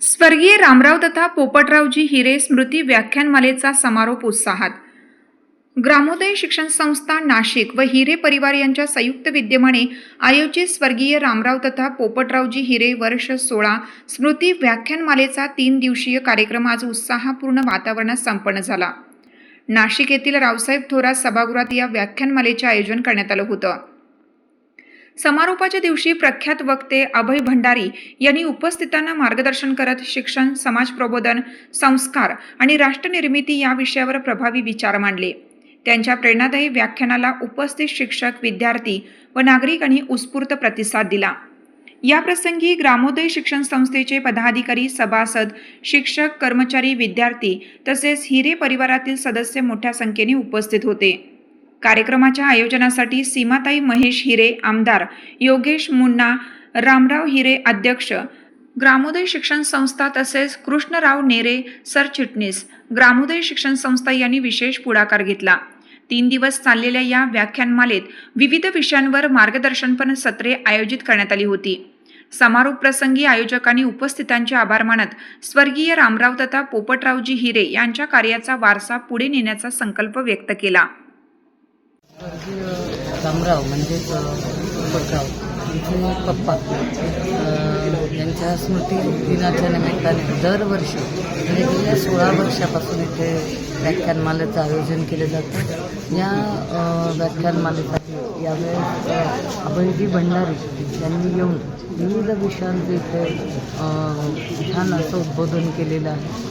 स्वर्गीय रामराव तथा पोपटरावजी हिरे स्मृती व्याख्यानमालेचा समारोप उत्साहात. ग्रामोदय शिक्षण संस्था नाशिक व हिरे परिवार यांच्या संयुक्त विद्यमाने आयोजित स्वर्गीय रामराव तथा पोपटरावजी हिरे वर्ष 16 स्मृती व्याख्यानमालेचा 3 दिवसीय कार्यक्रम आज उत्साहपूर्ण वातावरणात संपन्न झाला. नाशिक येथील रावसाहेब थोरात सभागृहात या व्याख्यानमालेचे आयोजन करण्यात आलं होतं. समारोपाच्या दिवशी प्रख्यात वक्ते अभय भंडारी यांनी उपस्थितांना मार्गदर्शन करत शिक्षण, समाज प्रबोधन, संस्कार आणि राष्ट्रनिर्मिती या विषयावर प्रभावी विचार मांडले. त्यांच्या प्रेरणादायी व्याख्यानाला उपस्थित शिक्षक, विद्यार्थी व नागरिकांनी उत्स्फूर्त प्रतिसाद दिला. या प्रसंगी ग्रामोदय शिक्षण संस्थेचे पदाधिकारी, सभासद, शिक्षक, कर्मचारी, विद्यार्थी तसेच हिरे परिवारातील सदस्य मोठ्या संख्येने उपस्थित होते. कार्यक्रमाच्या आयोजनासाठी सीमाताई महेश हिरे, आमदार योगेश मुन्ना, रामराव हिरे अध्यक्ष, ग्रामोदय शिक्षण संस्था तसेच कृष्णराव नेरे सरचिटणीस, ग्रामोदय शिक्षण संस्था यांनी विशेष पुढाकार घेतला. 3 दिवस चाललेल्या या व्याख्यानमालेत विविध विषयांवर मार्गदर्शनपर सत्रे आयोजित करण्यात आली होती. समारोप प्रसंगी आयोजकांनी उपस्थितांचे आभार मानत स्वर्गीय रामराव तथा पोपटरावजी हिरे यांच्या कार्याचा वारसा पुढे नेण्याचा संकल्प व्यक्त केला. स्वर्गीय रामराव म्हणजेच पोपटराव यांचे पप्पा यांच्या स्मृती दिनाच्या निमित्ताने दरवर्षी म्हणजे गेल्या 16 वर्षापासून इथे व्याख्यानमालेचं आयोजन केलं जातं. या व्याख्यानमालेसाठी यावेळेस अभयजी भंडारी यांनी येऊन विविध विषयांचे इथे छान असं उद्बोधन केलेलं आहे.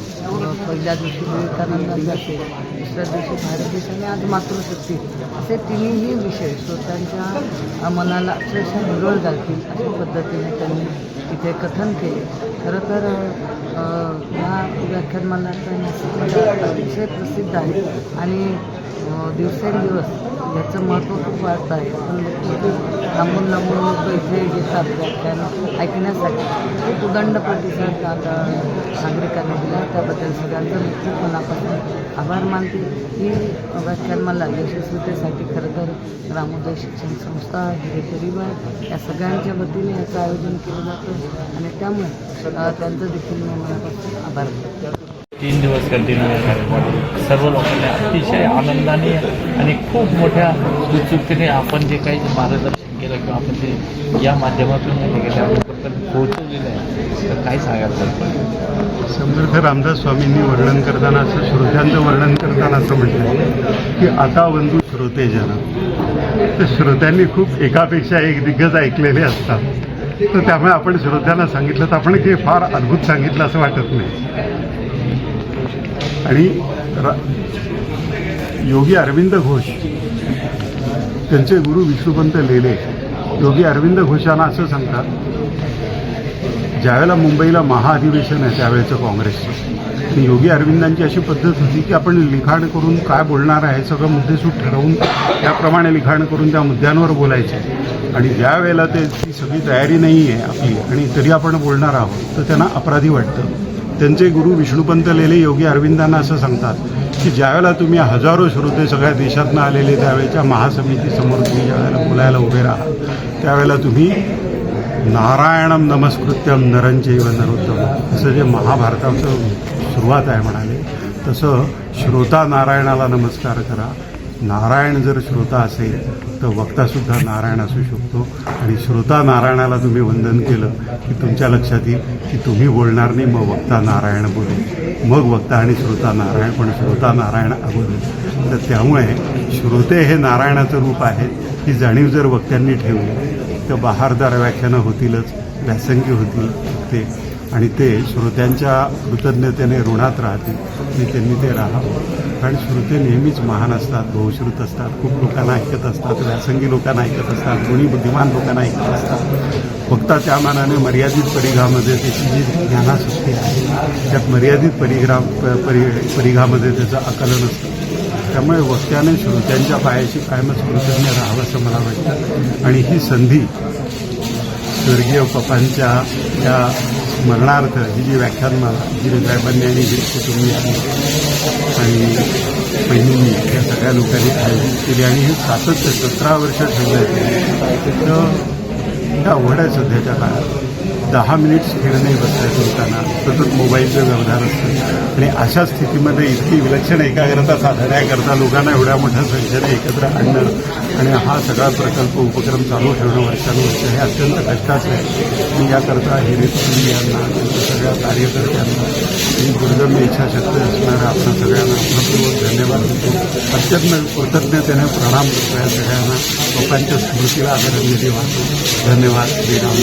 पहिल्या दिवशी विवेकानंदांचा असेल, दुसऱ्या दिवशी भारत देश आणि आज मातृशक्ती असे तिन्ही विषय श्रोत्यांच्या मनाला अक्षरशः हिरवळ घालतील अशा पद्धतीने त्यांनी इथे कथन केले. खरं तर या व्याख्यानमालाचा नाशिकमध्ये अतिशय प्रसिद्ध आहे आणि दिवसेंदिवस याचं महत्त्व खूप वाढत आहे. पण लोक लांबून लोक इथे येतात व्याख्यान ऐकण्यासाठी. खूप उदंड प्रतिसाद आता नागरिकांनी दिला, त्याबद्दल सगळ्यांचं मी खूप मनापासून आभार मानते. ही व्याख्यानमाला यशस्वीतेसाठी खरं तर ग्रामोदय शिक्षण संस्था, हिरे परिवार या सगळ्यांच्या वतीने याचं आयोजन केलं जातं आणि त्यामुळे त्यांचं देखील मी मनापासून आभार मानते. 3 दिवस कंटिन्यू कार्यक्रम सर्व लोकांनी अतिशय आनंदाने आणि खूप मोठ्या उत्सुकतेने आपण जे काही मार्गदर्शन केलं किंवा आपण ते या माध्यमातून पोहोचवलेलं आहे तर काय सांगायचं. समर्थ रामदास स्वामींनी वर्णन करताना असं, श्रोत्यांचं वर्णन करताना असं म्हटलं की आता बंधू श्रोते जन. तर श्रोत्यांनी खूप एकापेक्षा एक दिग्गज ऐकलेले असतात. तर त्यामुळे आपण श्रोत्यांना सांगितलं तर आपण काही फार अद्भुत सांगितलं असं वाटत नाही. आणि योगी अरविंद घोष त्यांचे गुरु विष्णुपंत लेले योगी अरविंद घोषांना असं सांगतात, ज्यावेळेला मुंबईला महाअधिवेशन आहे त्यावेळेचं काँग्रेसचं, योगी अरविंदांची अशी पद्धत होती की आपण लिखाण करून काय बोलणार आहे सगळं मुद्देसूद ठरवून त्याप्रमाणे लिखाण करून त्या मुद्द्यांवर बोलायचे. आणि ज्या वेळेला ती सगळी तयारी नाही आहे आपली आणि तरी आपण बोलणार आहोत तर त्यांना अपराधी वाटतं. त्यांचे गुरु विष्णुपंत लेले योगी अरविंदांना असं सांगतात की ज्यावेळेला तुम्ही हजारो श्रोते सगळ्या देशातनं आलेले त्यावेळेच्या महासमितीसमोर तुम्ही ज्यावेळेला बोलायला उभे राहा त्यावेळेला तुम्ही नारायणम नमस्कृत्यम नरंचैव नरोत्तमम् असं जे महाभारताचं सुरुवात आहे म्हणाले तसं श्रोता नारायणाला नमस्कार करा. नारायण जर श्रोता असेल तर वक्तासुद्धा नारायण असू शकतो. आणि श्रोता नारायणाला तुम्ही वंदन केलं की तुमच्या लक्षात येईल की तुम्ही बोलणार नाही, मग वक्ता नारायण बोलेल, मग वक्ता आणि श्रोता नारायण, पण श्रोता नारायण अगोदर. तर त्यामुळे श्रोते हे नारायणाचं रूप आहे. ही जाणीव जर वक्त्यांनी ठेवली तर बहारदार व्याख्यानं होतीलच, व्यासंगी होतील ते, आणि ते श्रोत्यांच्या कृतज्ञतेने ऋणात राहतील आणि त्यांनी ते राहावं. कारण श्रोते नेहमीच महान असतात, बहुश्रुत असतात, खूप लोकांना ऐकत असतात, व्यासंगी लोकांना ऐकत असतात, गुणी बुद्धिमान लोकांना ऐकत असतात. वक्ता त्या मानाने मर्यादित परिघामध्ये त्याची जी ज्ञानाशक्ती आहे त्यात मर्यादित परिघामध्ये त्याचं आकलन असतं. त्यामुळे वक्त्याने श्रोत्यांच्या पायाशी कायमच कृतज्ञ राहावं असं मला वाटतं. आणि ही संधी स्वर्गीय पप्पांच्या या स्मरणार्थ ही जी व्याख्यानमाला हिरे साहेबांनी आणि हिरे कुटुंबियांनी आणि बहिणींनी या सगळ्या लोकांनी आयोजित केली आणि हे सातत्य 17 वर्ष ठेवण्यात तर आवड आहे सध्याच्या काळात. 10 मिनिट स्थिर नाही बसता येत लोकांना, सतत मोबाईलचं व्यवहार असतं आणि अशा स्थितीमध्ये इतकी विलक्षण एकाग्रता साधण्याकरता लोकांना एवढ्या मोठ्या संख्येने एकत्र आणणं आणि हा सगळा प्रकल्प उपक्रम चालू ठेवणं वर्षानुवर्ष हे अत्यंत कष्टाचं आहे. मी याकरता हिरे कुटुंबियांना, त्यांच्या सगळ्या कार्यकर्त्यांना आणि दुर्गम इच्छाशक्ती असणाऱ्या आपल्या सगळ्यांना मनपूर्वक धन्यवाद देतो. अत्यंत कृतज्ञतेने प्रणाम करतो या सगळ्यांना. लोकांच्या स्मृतीला आदरांजली वाहतो. धन्यवाद. श्रीराम.